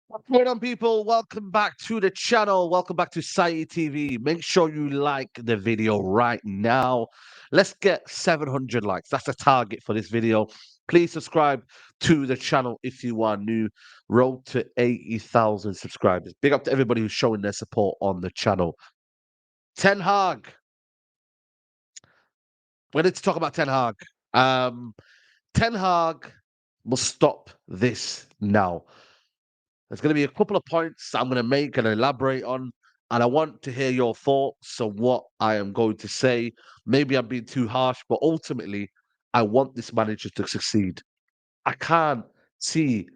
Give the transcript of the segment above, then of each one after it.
What's going on, people? Welcome back to the channel. Welcome back to Saeed TV. Make sure you like the video right now. Let's get 700 likes. That's the target for this video. Please subscribe to the channel if you are new. Road to 80,000 subscribers. Big up to everybody who's showing their support on the channel. Ten Hag. We need to talk about Ten Hag. Ten Hag must stop this now. There's going to be a couple of points I'm going to make and elaborate on, and I want to hear your thoughts on what I am going to say. Maybe I'm being too harsh, but ultimately, I want this manager to succeed. I can't see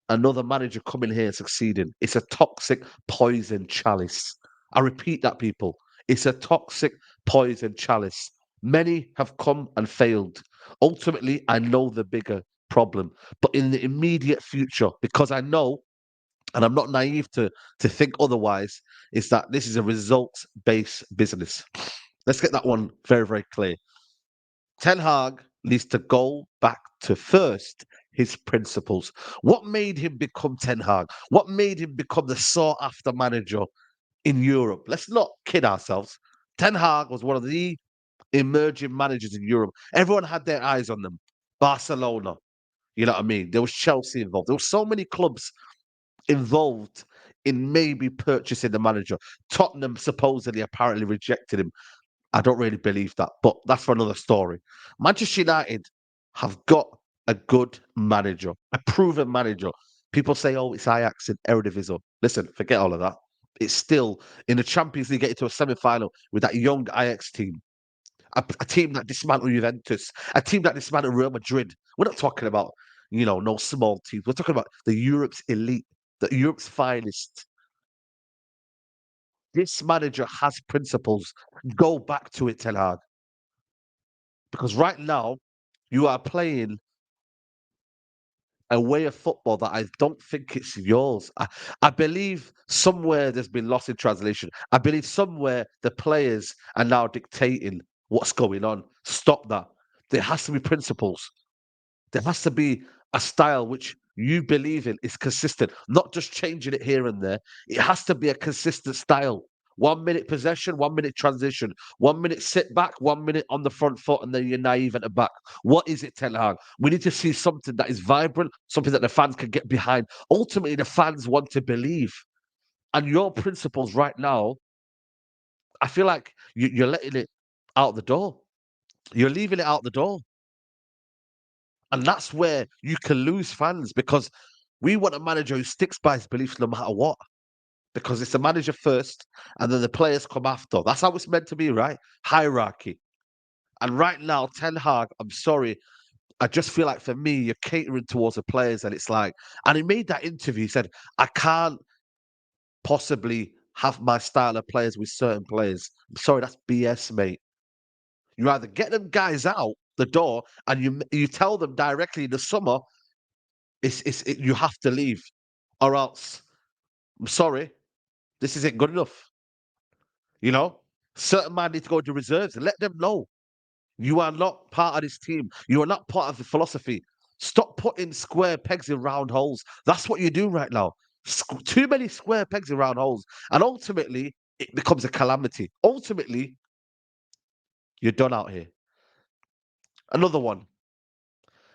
another manager coming here and succeeding. It's a toxic poison chalice. I repeat that, people. It's a toxic poison chalice. Many have come and failed. Ultimately, I know the bigger problem, but in the immediate future, because I know and I'm not naive to think otherwise, is that this is a results-based business. Let's get that one very, very clear. Ten Hag needs to go back to first his principles. What made him become Ten Hag? What made him become the sought-after manager in Europe? Let's not kid ourselves. Ten Hag was one of the emerging managers in Europe. Everyone had their eyes on them. Barcelona, you know what I mean? There was Chelsea involved. There were so many clubs involved in maybe purchasing the manager. Tottenham supposedly apparently rejected him. I don't really believe that, but that's for another story. Manchester United have got a good manager, a proven manager. People say, oh, it's Ajax in Eredivisie. Listen, forget all of that. It's still in the Champions League, get into a semi-final with that young Ajax team. A team that dismantled Juventus, a team that dismantled Real Madrid. We're not talking about, no small teams. We're talking about the Europe's elite, the Europe's finest. This manager has principles. Go back to it, Ten Hag. Because right now, you are playing a way of football that I don't think it's yours. I believe somewhere there's been lost in translation. I believe somewhere the players are now dictating what's going on. Stop that. There has to be principles. There has to be a style which you believe in is consistent, not just changing it here and there. It has to be a consistent style. 1 minute possession, 1 minute transition, 1 minute sit back, 1 minute on the front foot, and then you're naive at the back. What is it, Ten Hag? We need to see something that is vibrant, something that the fans can get behind. Ultimately, the fans want to believe. And your principles right now, I feel like you're letting it out the door. You're leaving it out the door. And that's where you can lose fans because we want a manager who sticks by his beliefs no matter what. Because it's the manager first and then the players come after. That's how it's meant to be, right? Hierarchy. And right now, Ten Hag, I'm sorry, I just feel like for me, you're catering towards the players. And it's like, and he made that interview. He said, I can't possibly have my style of players with certain players. I'm sorry, that's BS, mate. You either get them guys out the door and you tell them directly in the summer, you have to leave, or else I'm sorry, this isn't good enough. You know, certain man need to go into reserves and let them know you are not part of this team. You are not part of the philosophy. Stop putting square pegs in round holes. That's what you do right now. Too many square pegs in round holes, and ultimately it becomes a calamity. Ultimately, you're done out here. Another one.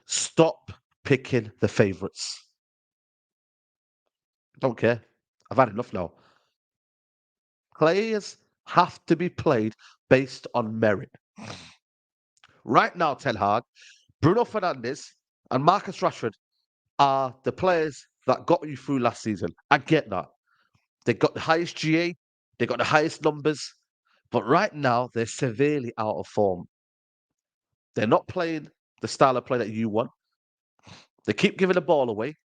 Stop picking the favourites. Don't care. I've had enough now. Players have to be played based on merit. Right now, Ten Hag, Bruno Fernandes, and Marcus Rashford are the players that got you through last season. I get that. They got the highest GA, they got the highest numbers, but right now they're severely out of form. They're not playing the style of play that you want. They keep giving the ball away.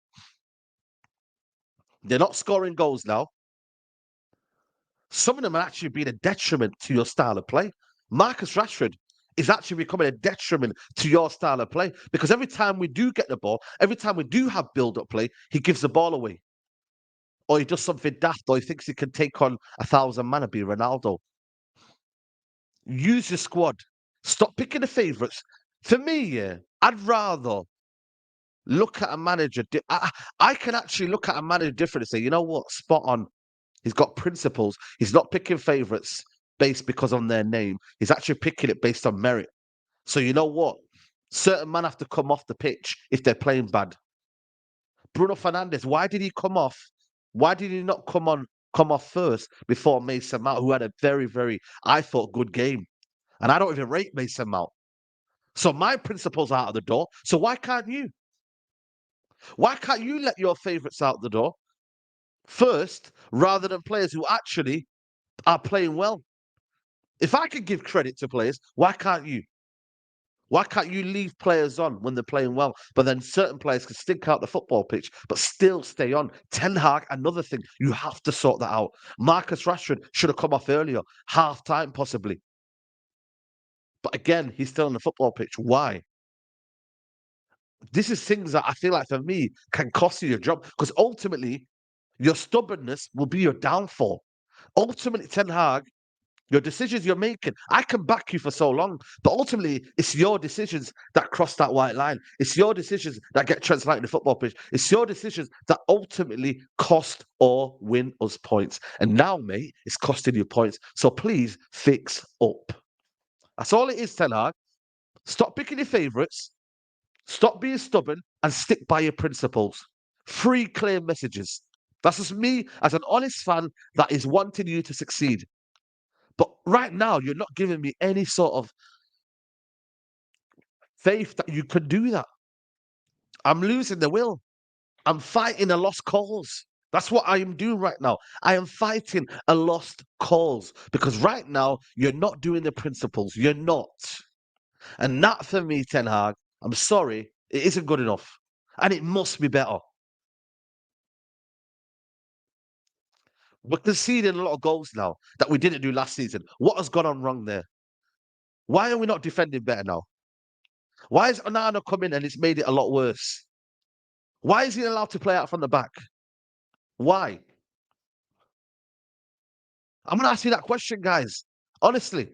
They're not scoring goals now. Some of them are actually being a detriment to your style of play. Marcus Rashford is actually becoming a detriment to your style of play because every time we do get the ball, every time we do have build-up play, he gives the ball away. Or he does something daft, or he thinks he can take on 1,000 man and be Ronaldo. Use your squad. Stop picking the favourites. For me, yeah, I'd rather look at a manager. I can actually look at a manager differently and say, you know what, spot on. He's got principles. He's not picking favourites based because on their name. He's actually picking it based on merit. So you know what? Certain men have to come off the pitch if they're playing bad. Bruno Fernandes, why did he come off? Why did he not come off first before Mason Mount, who had a very, very, I thought, good game? And I don't even rate Mason Mount. So my principles are out of the door. So why can't you? Why can't you let your favourites out the door first rather than players who actually are playing well? If I can give credit to players, why can't you? Why can't you leave players on when they're playing well? But then certain players can stink out the football pitch, but still stay on. Ten Hag, another thing. You have to sort that out. Marcus Rashford should have come off earlier, half time possibly. But again, he's still on the football pitch. Why? This is things that I feel like for me can cost you your job because ultimately your stubbornness will be your downfall. Ultimately, Ten Hag, your decisions you're making, I can back you for so long, but ultimately, it's your decisions that cross that white line. It's your decisions that get translated to football pitch. It's your decisions that ultimately cost or win us points. And now, mate, it's costing you points. So please fix up. That's all it is, Ten Hag. Stop picking your favourites. Stop being stubborn and stick by your principles. Three clear messages. That's just me as an honest fan that is wanting you to succeed. But right now, you're not giving me any sort of faith that you can do that. I'm losing the will. I'm fighting a lost cause. That's what I am doing right now. I am fighting a lost cause because right now, you're not doing the principles. You're not. And that for me, Ten Hag, I'm sorry, it isn't good enough. And it must be better. We're conceding a lot of goals now that we didn't do last season. What has gone on wrong there? Why are we not defending better now? Why has Onana come in and it's made it a lot worse? Why is he allowed to play out from the back? Why? I'm going to ask you that question, guys. Honestly.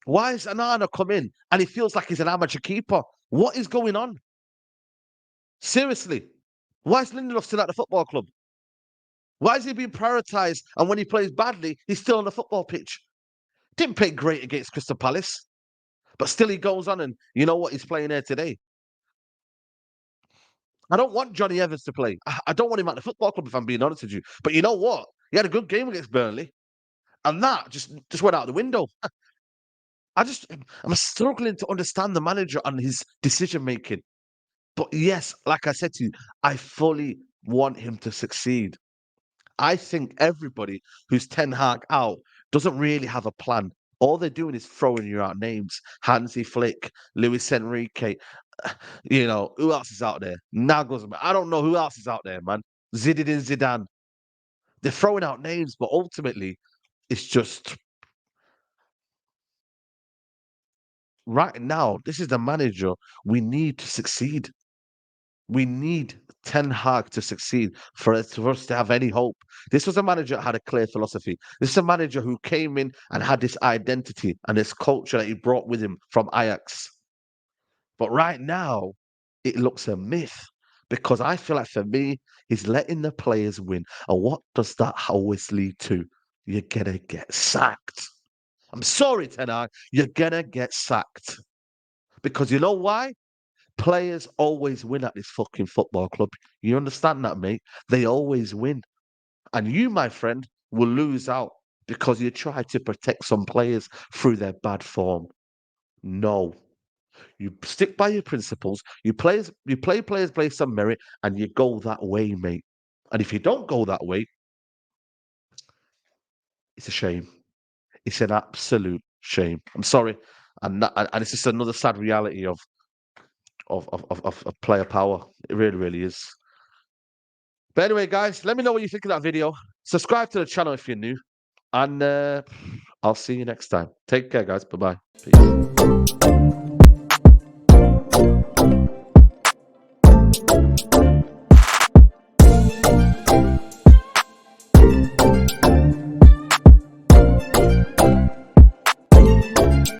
Why is Onana come in and he feels like he's an amateur keeper? What is going on? Seriously. Why is Lindelof still at the football club? Why is he being prioritised and when he plays badly, he's still on the football pitch? Didn't play great against Crystal Palace. But still he goes on and you know what? He's playing there today. I don't want Johnny Evans to play. I don't want him at the football club if I'm being honest with you. But you know what? He had a good game against Burnley. And that just went out the window. I'm struggling to understand the manager and his decision making. But yes, like I said to you, I fully want him to succeed. I think everybody who's Ten Hag out doesn't really have a plan. All they're doing is throwing you out names. Hansi Flick, Luis Enrique. You know, who else is out there? Nagelsmann. I don't know who else is out there, man. Zinedine Zidane. They're throwing out names, but ultimately, it's just right now, this is the manager we need to succeed. We need Ten Hag to succeed for us to have any hope. This was a manager that had a clear philosophy. This is a manager who came in and had this identity and this culture that he brought with him from Ajax. But right now, it looks a myth because I feel like for me, he's letting the players win. And what does that always lead to? You're going to get sacked. I'm sorry, Ten Hag, you're going to get sacked. Because you know why? Players always win at this fucking football club. You understand that, mate? They always win. And you, my friend, will lose out because you try to protect some players through their bad form. No. You stick by your principles. You play players based on merit, and you go that way, mate. And if you don't go that way, it's a shame. It's an absolute shame. I'm sorry, and it's just another sad reality of player power. It really, really is. But anyway, guys, let me know what you think of that video. Subscribe to the channel if you're new, and I'll see you next time. Take care, guys. Bye-bye. Peace.